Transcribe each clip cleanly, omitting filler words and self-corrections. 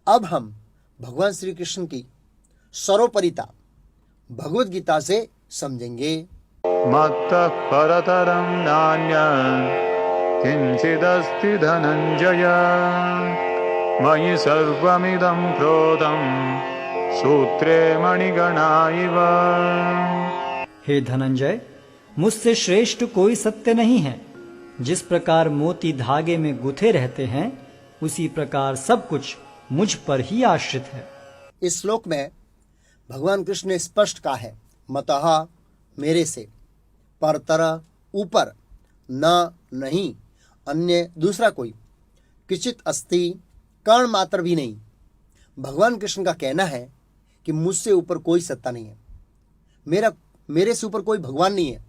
अब हम भगवान श्री कृष्ण की सर्वोपरिता भगवद गीता से समझेंगे। मत्तः परतरं नान्यत् किंचिदस्ति धनंजय मयि सर्वमिदं प्रोतं सूत्रे मणिगणा इव। हे धनंजय, मुझसे श्रेष्ठ कोई सत्य नहीं है। जिस प्रकार मोती धागे में गुथे रहते हैं, उसी प्रकार सब कुछ मुझ पर ही आश्रित है। इस श्लोक में भगवान कृष्ण ने स्पष्ट कहा है, मतः मेरे से, परतर ऊपर, न नहीं, अन्य दूसरा कोई, किंचित अस्ति कर्ण मात्र भी नहीं। भगवान कृष्ण का कहना है कि मुझसे ऊपर कोई सत्ता नहीं है, मेरे से ऊपर कोई भगवान नहीं है,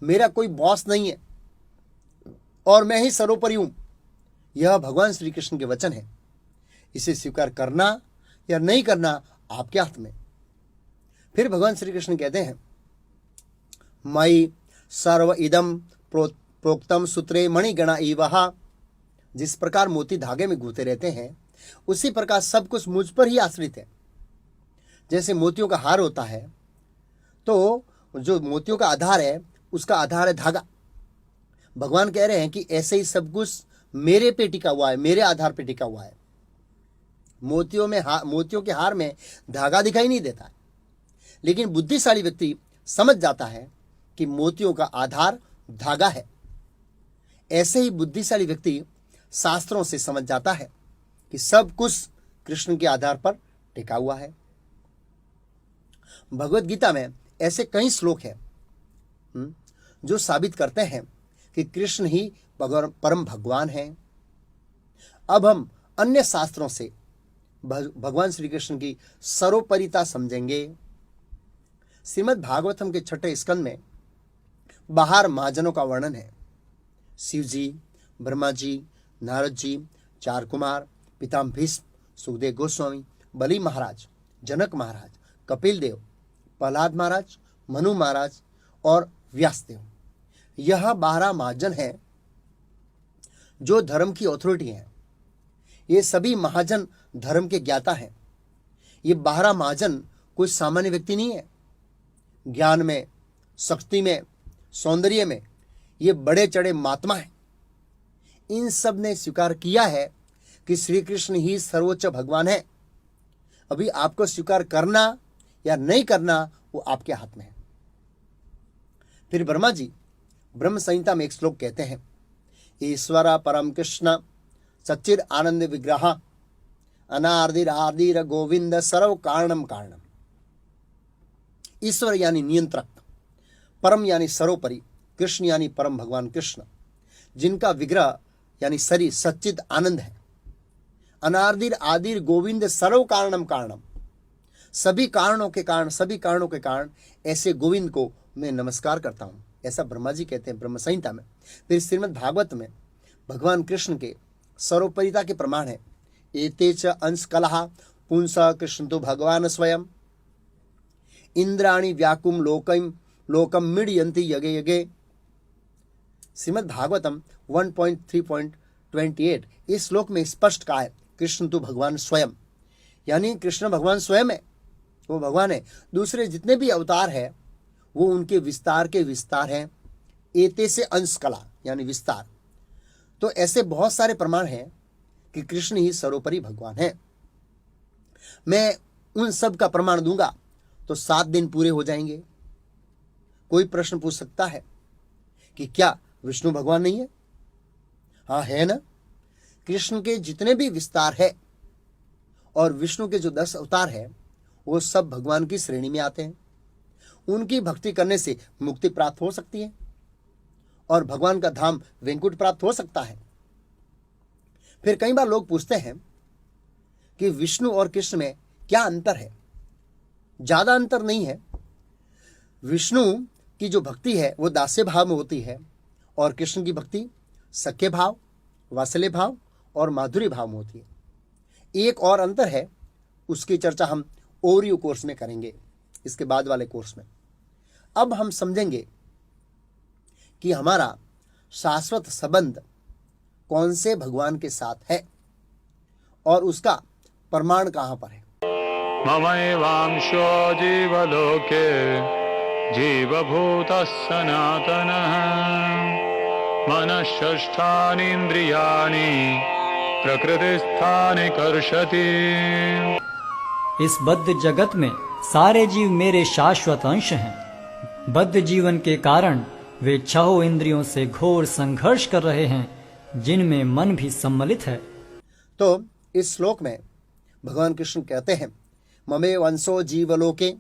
मेरा कोई बॉस नहीं है और मैं ही सर्वोपरि हूं। यह भगवान श्री कृष्ण के वचन है। इसे स्वीकार करना या नहीं करना आपके हाथ में। फिर भगवान श्री कृष्ण कहते हैं, मयि सर्व इदम प्रोक्तम सूत्रे मणिगणा इवहा। जिस प्रकार मोती धागे में गूंथे रहते हैं, उसी प्रकार सब कुछ मुझ पर ही आश्रित है। जैसे मोतियों का हार होता है, तो जो मोतियों का आधार है, उसका आधार है धागा। भगवान कह रहे हैं कि ऐसे ही सब कुछ मेरे पे टिका हुआ है, मेरे आधार पे टिका हुआ है। मोतियों के हार में धागा दिखाई नहीं देता है, लेकिन बुद्धिशाली व्यक्ति समझ जाता है कि मोतियों का आधार धागा है। ऐसे ही बुद्धिशाली व्यक्ति शास्त्रों से समझ जाता है कि सब कुछ कृष्ण के आधार पर टिका हुआ है। भगवत गीता में ऐसे कई श्लोक हैं जो साबित करते हैं कि कृष्ण ही परम भगवान हैं। अब हम अन्य शास्त्रों से भगवान श्री कृष्ण की सर्वोपरिता समझेंगे। श्रीमद् भागवतम के 6ठे स्कंद में 12 महाजनों का वर्णन है। शिव जी, ब्रह्मा जी, नारद जी, 4 कुमार, पितामह भीष्म, सुखदेव गोस्वामी, बलि महाराज, जनक महाराज, कपिल देव, प्रहलाद महाराज, मनु महाराज और व्यासदेव। यह 12 महाजन हैं जो धर्म की अथॉरिटी हैं। ये सभी महाजन धर्म के ज्ञाता हैं। ये 12 महाजन कोई सामान्य व्यक्ति नहीं है। ज्ञान में, शक्ति में, सौंदर्य में ये बड़े चढ़े महात्मा हैं। इन सब ने स्वीकार किया है कि श्री कृष्ण ही सर्वोच्च भगवान है। अभी आपको स्वीकार करना या नहीं करना वो आपके हाथ में है। फिर ब्रह्मा जी ब्रह्म संहिता में एक श्लोक कहते हैं, ईश्वर परम कृष्ण सच्चिद आनंद विग्रह अनार्दिर आदिर गोविंद सर्व कारणम कारणम। ईश्वर यानी नियंत्रक, परम यानी सर्वोपरि, कृष्ण यानी परम भगवान कृष्ण, जिनका विग्रह यानी शरीर सच्चिद आनंद है। अनार्दिर आदिर गोविंद सर्व कारणम कारणम, सभी कारणों के कारण ऐसे गोविंद को मैं नमस्कार करता हूं। ऐसा ब्रह्मा जी कहते हैं ब्रह्म संहिता में। फिर श्रीमद् भागवत में भगवान कृष्ण के सर्वोपरिता के प्रमाण है। एते च अंश कलह पुंस कृष्ण तो भगवान स्वयं इंद्राणी व्याकुम लोकम मीडयंती यगे यगे। श्रीमद् भागवतम 1.3.28 इस श्लोक में स्पष्ट कहा है, कृष्ण तो भगवान स्वयं, यानी कृष्ण भगवान स्वयं है, वो भगवान है। दूसरे जितने भी अवतार है वो उनके विस्तार के विस्तार हैं। एते से अंश कला यानी विस्तार। तो ऐसे बहुत सारे प्रमाण हैं कि कृष्ण ही सर्वोपरि भगवान है। मैं उन सब का प्रमाण दूंगा तो 7 दिन पूरे हो जाएंगे। कोई प्रश्न पूछ सकता है कि क्या विष्णु भगवान नहीं है? हाँ है ना। कृष्ण के जितने भी विस्तार है और विष्णु के जो 10 अवतार है वो सब भगवान की श्रेणी में आते हैं। उनकी भक्ति करने से मुक्ति प्राप्त हो सकती है और भगवान का धाम वैकुंठ प्राप्त हो सकता है। फिर कई बार लोग पूछते हैं कि विष्णु और कृष्ण में क्या अंतर है? ज्यादा अंतर नहीं है। विष्णु की जो भक्ति है वो दास्य भाव में होती है और कृष्ण की भक्ति सख्य भाव, वात्सल्य भाव और माधुर्य भाव में होती है। एक और अंतर है, उसकी चर्चा हम ओरियो कोर्स में करेंगे, इसके बाद वाले कोर्स में। अब हम समझेंगे कि हमारा शाश्वत संबंध कौन से भगवान के साथ है और उसका प्रमाण कहां पर है? ममैवांशो जीवलोके जीवभूतः सनातनः मनःषष्ठानीन्द्रियाणि प्रकृतिस्थानि कर्षति। इस बद्ध जगत में सारे जीव मेरे शाश्वत अंश हैं। बद्ध जीवन के कारण वे छहों इंद्रियों से घोर संघर्ष कर रहे हैं, जिनमें मन भी सम्मिलित है। तो इस श्लोक में भगवान कृष्ण कहते हैं, ममे वंशो जीवलोके,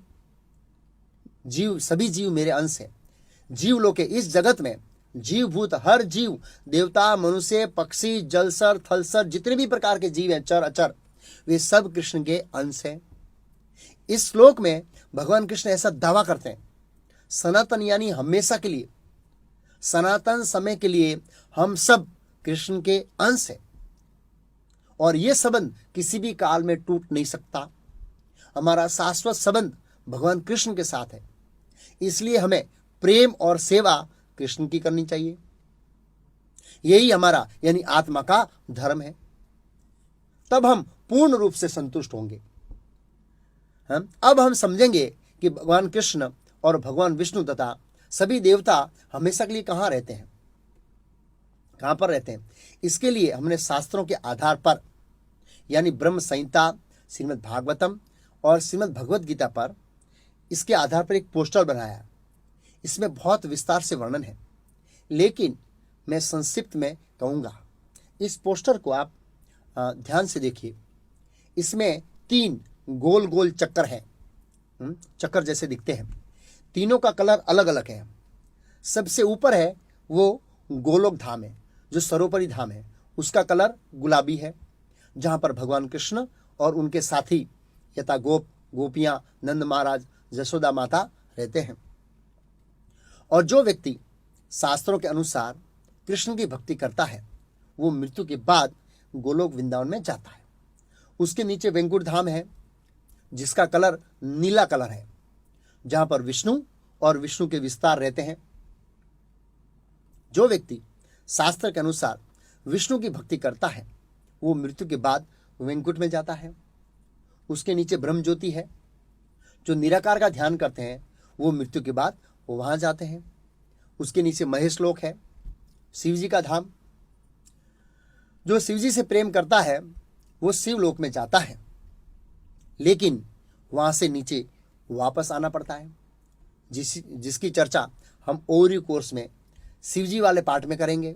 जीव सभी जीव मेरे अंश है। जीवलोके, इस जगत में जीवभूत हर जीव, देवता, मनुष्य, पक्षी, जलसर, थलसर, जितने भी प्रकार के जीव हैं, चर अचर, वे सब कृष्ण के अंश हैं। इस श्लोक में भगवान कृष्ण ऐसा दावा करते हैं, सनातन यानी हमेशा के लिए, सनातन समय के लिए हम सब कृष्ण के अंश हैं और यह संबंध किसी भी काल में टूट नहीं सकता। हमारा शाश्वत संबंध भगवान कृष्ण के साथ है, इसलिए हमें प्रेम और सेवा कृष्ण की करनी चाहिए। यही हमारा यानी आत्मा का धर्म है। तब हम पूर्ण रूप से संतुष्ट होंगे। अब हम समझेंगे कि भगवान कृष्ण और भगवान विष्णु तथा सभी देवता हमेशा के लिए कहां रहते हैं, कहां पर रहते हैं। इसके लिए हमने शास्त्रों के आधार पर यानी ब्रह्म संहिता, श्रीमद् भागवतम और श्रीमद् भगवत गीता पर, इसके आधार पर एक पोस्टर बनाया। इसमें बहुत विस्तार से वर्णन है, लेकिन मैं संक्षिप्त में कहूँगा। इस पोस्टर को आप ध्यान से देखिए। इसमें 3 गोल गोल चक्कर हैं, चक्कर जैसे दिखते हैं। तीनों का कलर अलग अलग है। सबसे ऊपर है वो गोलोक धाम है, जो सर्वोपरि धाम है, उसका कलर गुलाबी है, जहाँ पर भगवान कृष्ण और उनके साथी यथा गोपियाँ, नंद महाराज, यशोदा माता रहते हैं। और जो व्यक्ति शास्त्रों के अनुसार कृष्ण की भक्ति करता है, वो मृत्यु के बाद गोलोक वृंदावन में जाता है। उसके नीचे वैकुंठ धाम है, जिसका कलर नीला कलर है, जहां पर विष्णु और विष्णु के विस्तार रहते हैं। जो व्यक्ति शास्त्र के अनुसार विष्णु की भक्ति करता है, वो मृत्यु के बाद वैकुंठ में जाता है। उसके नीचे ब्रह्म ज्योति है। जो निराकार का ध्यान करते हैं, वो मृत्यु के बाद वो वहां जाते हैं। उसके नीचे महेश लोक है, शिव जी का धाम। जो शिव जी से प्रेम करता है, वो शिव लोक में जाता है, लेकिन वहां से नीचे वापस आना पड़ता है, जिसकी चर्चा हम ओवरव्यू कोर्स में शिव जी वाले पार्ट में करेंगे।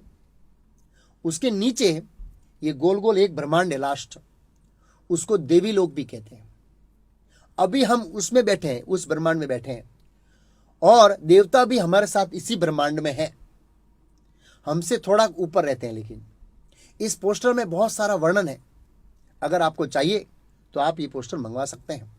उसके नीचे ये गोल गोल एक ब्रह्मांड है लास्ट, उसको देवी लोक भी कहते हैं। अभी हम उसमें बैठे हैं, उस ब्रह्मांड में बैठे हैं, और देवता भी हमारे साथ इसी ब्रह्मांड में है, हमसे थोड़ा ऊपर रहते हैं। लेकिन इस पोस्टर में बहुत सारा वर्णन है। अगर आपको चाहिए तो आप ये पोस्टर मंगवा सकते हैं।